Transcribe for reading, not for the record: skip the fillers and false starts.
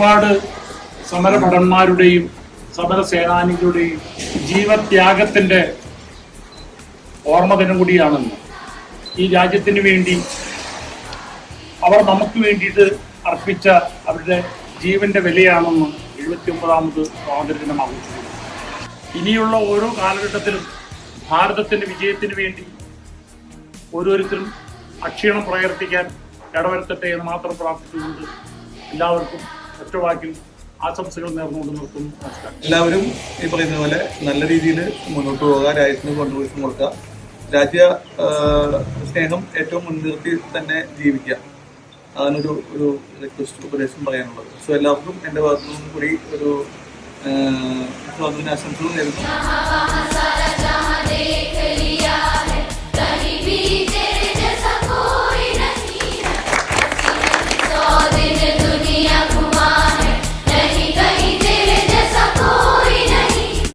ഒരുപാട് സമരഭടന്മാരുടെയും സമര സേനാനികളുടെയും ജീവത്യാഗത്തിൻ്റെ ഓർമ്മ ദിനം കൂടിയാണെന്ന്. ഈ രാജ്യത്തിന് വേണ്ടി അവർ നമുക്ക് വേണ്ടിയിട്ട് അർപ്പിച്ച അവരുടെ ജീവന്റെ വിലയാണെന്ന് 79ാമത് സ്വാതന്ത്ര്യദിനം ആഘോഷിക്കുന്നു. ഇനിയുള്ള ഓരോ കാലഘട്ടത്തിലും ഭാരതത്തിന്റെ വിജയത്തിന് വേണ്ടി ഓരോരുത്തരും അക്ഷീണം പ്രവർത്തിക്കാൻ ഇടവരുത്തട്ടെ എന്ന് മാത്രം പ്രാർത്ഥിച്ചുകൊണ്ട് എല്ലാവർക്കും ഒറ്റവാക്കിൽ ആശംസകൾ നേർന്നുകൊണ്ട് നിർത്തുന്നു. നമസ്കാരം. എല്ലാവരും ഈ പറയുന്ന പോലെ നല്ല രീതിയിൽ മുന്നോട്ട് പോവുക, രാജ്യത്തിന് കോൺട്രിബ്യൂഷൻ കൊടുക്കുക, രാജ്യ സ്നേഹം ഏറ്റവും മുൻനിർത്തി തന്നെ ജീവിക്കുക. അതിനൊരു റിക്വസ്റ്റ് ഉപദേശം പറയാനുള്ളത്. സോ എല്ലാവർക്കും എൻ്റെ ഭാഗത്തു നിന്നും കൂടി ഒരു സ്വാതന്ത്ര്യ ആശംസകൾ നേരുന്നു.